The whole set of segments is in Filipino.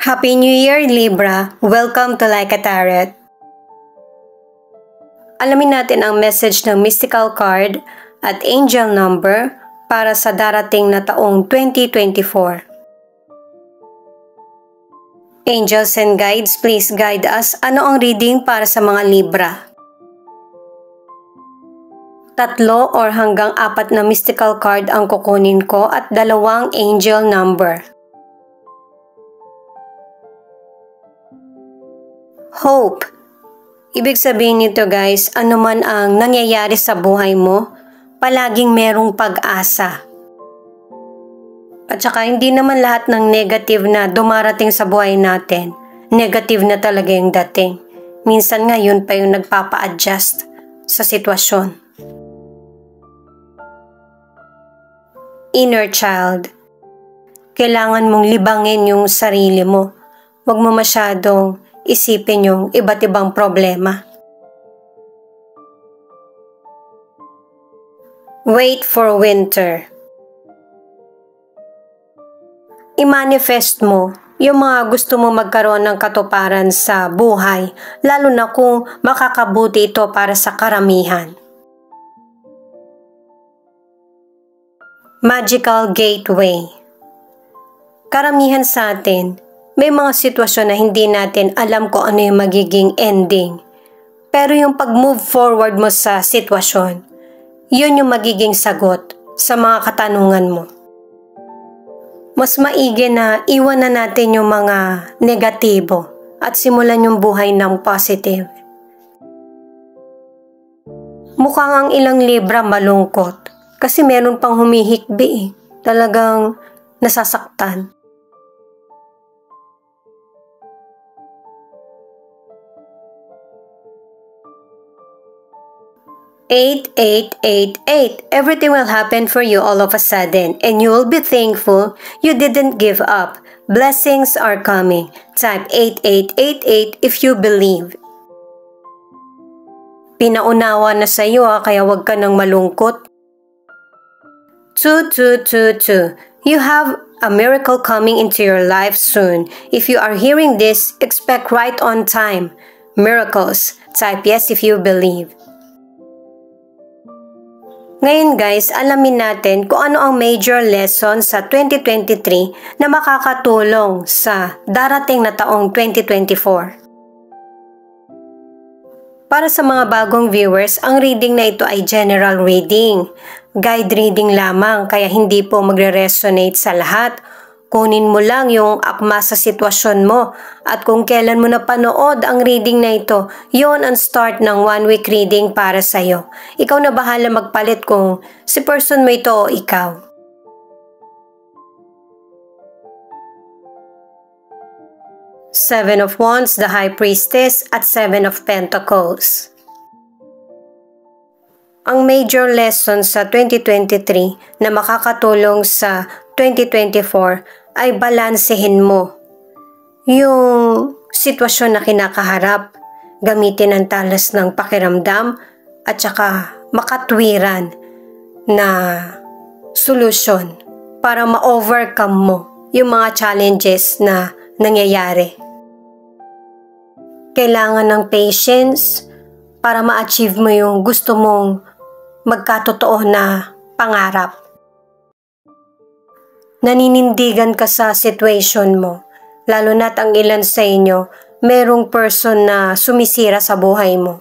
Happy New Year, Libra! Welcome to Like a Tarot. Alamin natin ang message ng mystical card at angel number para sa darating na taong 2024. Angels and guides, please guide us. Ano ang reading para sa mga Libra? 3 or hanggang 4 na mystical card ang kukunin ko at 2 angel number. Hope. Ibig sabihin nito guys, ano man ang nangyayari sa buhay mo, palaging merong pag-asa. At saka hindi naman lahat ng negative na dumarating sa buhay natin, negative na talaga yung dating. Minsan nga yun pa yung nagpapa-adjust sa sitwasyon. Inner child. Kailangan mong libangin yung sarili mo. Huwag mo masyadong isipin yung iba't ibang problema. Wait for winter. I-manifest mo yung mga gusto mo magkaroon ng katuparan sa buhay, lalo na kung makakabuti ito para sa karamihan. Magical gateway. Karamihan sa atin, may mga sitwasyon na hindi natin alam kung ano yung magiging ending. Pero yung pag-move forward mo sa sitwasyon, yun yung magiging sagot sa mga katanungan mo. Mas maigi na iwan na natin yung mga negatibo at simulan yung buhay ng positive. Mukhang ang ilang Libra malungkot kasi meron pang humihikbi. Talagang nasasaktan. 8888. Everything will happen for you all of a sudden and you will be thankful you didn't give up. Blessings are coming. Type 8888 if you believe. Pinaunawa na sa iyo kaya wag ka nang malungkot. 2222. You have a miracle coming into your life soon. If you are hearing this, expect right on time. Miracles. Type yes if you believe. Ngayon guys, alamin natin kung ano ang major lesson sa 2023 na makakatulong sa darating na taong 2024. Para sa mga bagong viewers, ang reading na ito ay general reading. Guide reading lamang kaya hindi po magre-resonate sa lahat. Kunin mo lang yung akma sa sitwasyon mo at kung kailan mo napanood ang reading na ito, yon ang start ng 1-week reading para sa'yo. Ikaw na bahala magpalit kung si person mo ito o ikaw. Seven of Wands, the High Priestess at 7 of Pentacles. Ang major lesson sa 2023 na makakatulong sa 2024 ay balansehin mo yung sitwasyon na kinakaharap, gamitin ang talas ng pakiramdam at saka makatwiran na solusyon para ma-overcome mo yung mga challenges na nangyayari. Kailangan ng patience para ma-achieve mo yung gusto mong magkatotoo na pangarap. Naninindigan ka sa situation mo, lalo na't ang ilan sa inyo, merong person na sumisira sa buhay mo.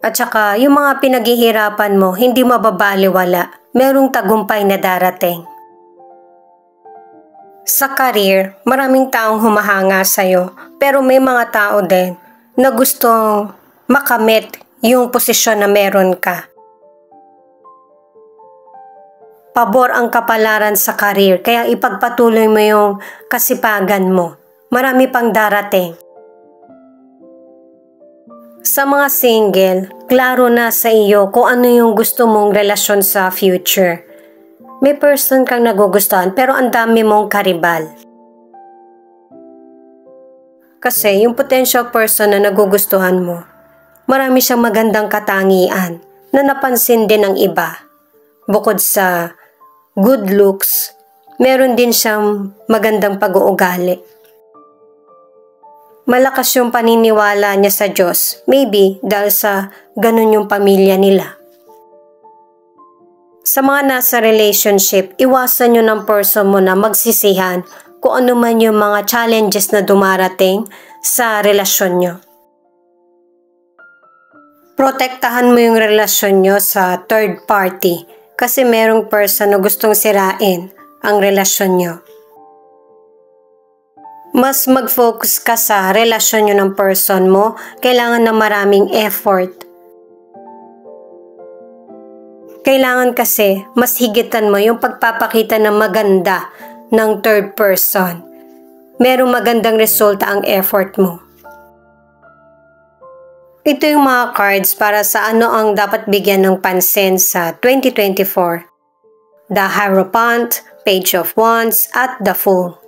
At saka, yung mga pinaghihirapan mo, hindi mababaliwala, merong tagumpay na darating. Sa career, maraming taong humahanga sa'yo, pero may mga tao din na gustong makamit yung posisyon na meron ka. Pabor ang kapalaran sa career, kaya ipagpatuloy mo yung kasipagan mo. Marami pang darating. Sa mga single, klaro na sa iyo kung ano yung gusto mong relasyon sa future. May person kang nagugustuhan pero ang dami mong karibal. Kasi yung potential person na nagugustuhan mo, marami siyang magandang katangian na napansin din ng iba. Bukod sa good looks, meron din siyang magandang pag-uugali. Malakas yung paniniwala niya sa Diyos, maybe dahil sa ganun yung pamilya nila. Sa mga nasa relationship, iwasan nyo ng person mo na magsisihan kung ano man yung mga challenges na dumarating sa relasyon nyo. Protektahan mo yung relasyon nyo sa third party kasi merong person na gustong sirain ang relasyon nyo. Mas mag-focus ka sa relasyon nyo ng person mo, kailangan ng maraming effort. Kailangan kasi mas higitan mo yung pagpapakita ng maganda ng third person. Merong magandang resulta ang effort mo. Ito yung mga cards para sa ano ang dapat bigyan ng pansin sa 2024. The Hierophant, Page of Wands, at the Fool.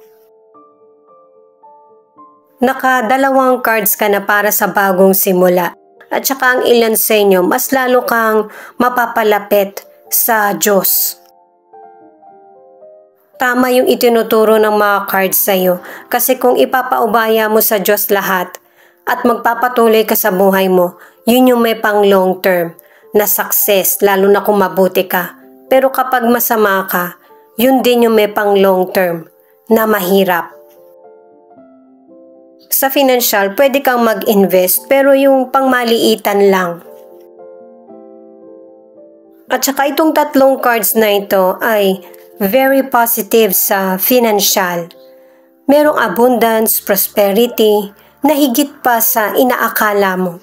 Nakadalawang cards ka na para sa bagong simula. At saka ang ilan sa inyo, mas lalo kang mapapalapit sa Diyos. Tama yung itinuturo ng mga cards sa iyo kasi kung ipapaubaya mo sa Diyos lahat at magpapatuloy ka sa buhay mo, yun yung may pang long term na success lalo na kung mabuti ka. Pero kapag masama ka, yun din yung may pang long term na mahirap. Sa financial, pwede kang mag-invest pero yung pangmaliitan lang. At saka itong tatlong cards na ito ay very positive sa financial. Merong abundance, prosperity, na higit pa sa inaakala mo.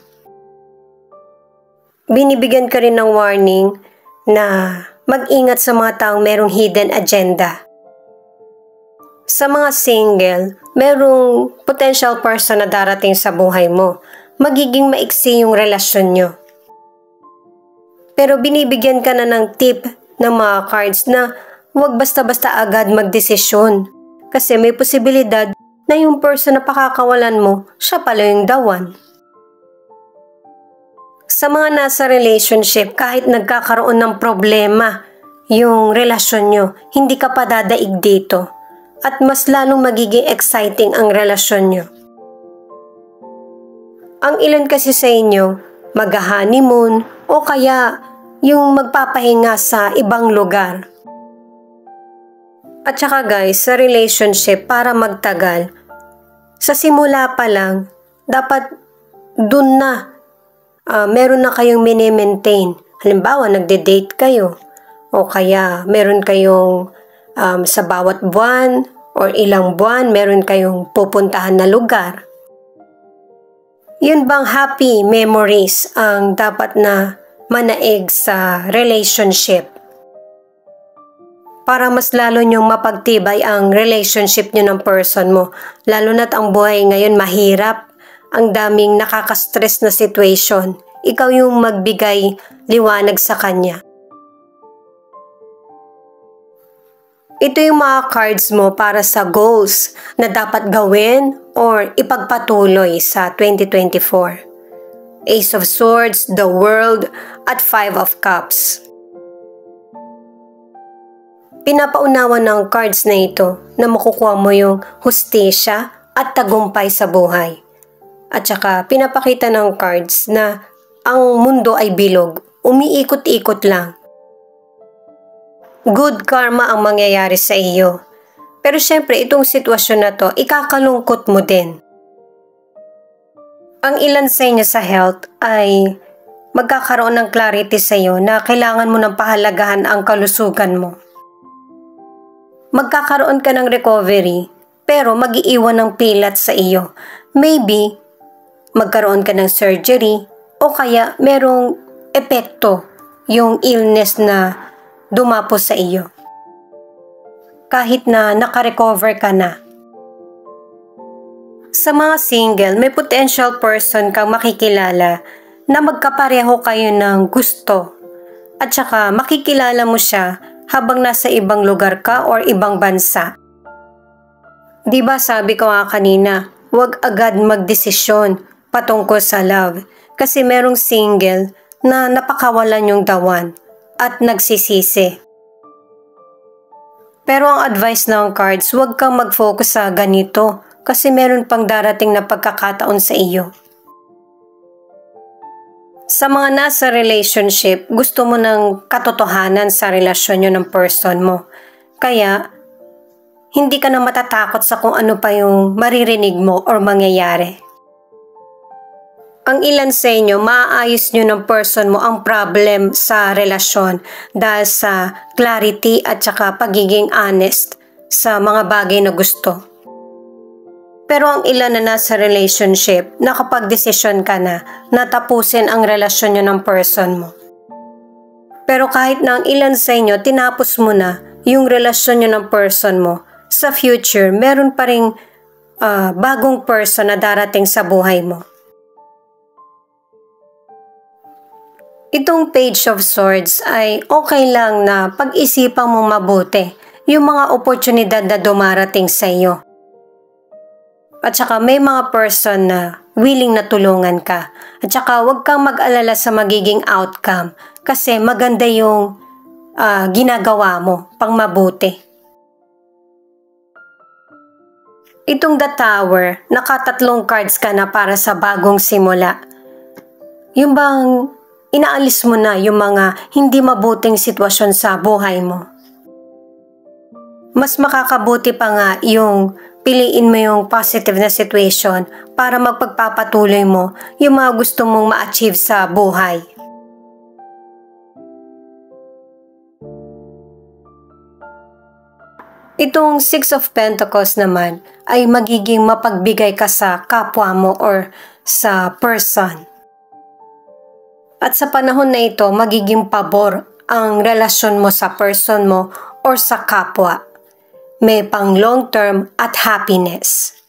Binibigyan ka rin ng warning na mag-ingat sa mga taong merong hidden agenda. Sa mga single, merong potential person na darating sa buhay mo. Magiging maiksi yung relasyon nyo. Pero binibigyan ka na ng tip ng mga cards na huwag basta-basta agad magdesisyon. Kasi may posibilidad na yung person na pakakawalan mo, siya pala yung the one. Sa mga nasa relationship, kahit nagkakaroon ng problema yung relasyon nyo, hindi ka pa dadaig dito. At mas lalong magiging exciting ang relasyon nyo. Ang ilan kasi sa inyo, mag-honeymoon o kaya yung magpapahinga sa ibang lugar. At saka guys, sa relationship para magtagal, sa simula pa lang, dapat dun na meron na kayong mini-maintain. Halimbawa, nagde-date kayo o kaya meron kayong sa bawat buwan or ilang buwan, meron kayong pupuntahan na lugar. Yun bang happy memories ang dapat na manaig sa relationship? Para mas lalo nyong mapagtibay ang relationship nyo ng person mo. Lalo na't ang buhay ngayon mahirap. Ang daming nakaka-stress na situation. Ikaw yung magbigay liwanag sa kanya. Ito yung mga cards mo para sa goals na dapat gawin or ipagpatuloy sa 2024. Ace of Swords, the World, at Five of Cups. Pinapaunawa ng cards na ito na makukuha mo yung hustisya at tagumpay sa buhay. At saka pinapakita ng cards na ang mundo ay bilog, umiikot-ikot lang. Good karma ang mangyayari sa iyo. Pero syempre, itong sitwasyon na to, ikakalungkot mo din. Ang ilan sa inyo sa health ay magkakaroon ng clarity sa iyo na kailangan mo ng pahalagahan ang kalusugan mo. Magkakaroon ka ng recovery, pero mag-iiwan ng pilat sa iyo. Maybe, magkaroon ka ng surgery, o kaya merong epekto yung illness na dumapo sa iyo. Kahit na nakarecover ka na. Sa mga single, may potential person kang makikilala na magkapareho kayo ng gusto. At saka makikilala mo siya habang nasa ibang lugar ka or ibang bansa. Diba sabi ko nga kanina, huwag agad magdesisyon patungkol sa love. Kasi merong single na napakawalan yung the one at nagsisisi. Pero ang advice ng cards, huwag kang mag-focus sa ganito kasi meron pang darating na pagkakataon sa iyo. Sa mga nasa relationship, gusto mo ng katotohanan sa relasyon nyo ng person mo. Kaya, hindi ka na matatakot sa kung ano pa yung maririnig mo or mangyayari. Ang ilan sa inyo, maaayos nyo ng person mo ang problem sa relasyon dahil sa clarity at saka pagiging honest sa mga bagay na gusto. Pero ang ilan na nasa relationship, nakapag-desisyon ka na tapusin ang relasyon nyo ng person mo. Pero kahit na ang ilan sa inyo, tinapos mo na yung relasyon nyo ng person mo, sa future, meron pa ring bagong person na darating sa buhay mo. Itong Page of Swords ay okay lang na pag-isipan mong mabuti yung mga oportunidad na dumarating sa iyo. At saka may mga person na willing na tulungan ka. At saka huwag kang mag-alala sa magiging outcome kasi maganda yung ginagawa mo pang mabuti. Itong The Tower, nakatatlong cards ka na para sa bagong simula. Yung bang inaalis mo na yung mga hindi mabuting sitwasyon sa buhay mo. Mas makakabuti pa nga yung piliin mo yung positive na situation para magpagpapatuloy mo yung mga gusto mong ma-achieve sa buhay. Itong Six of Pentacles naman ay magiging mapagbigay ka sa kapwa mo or sa person. At sa panahon na ito, magiging pabor ang relasyon mo sa person mo or sa kapwa. May pang long term at happiness.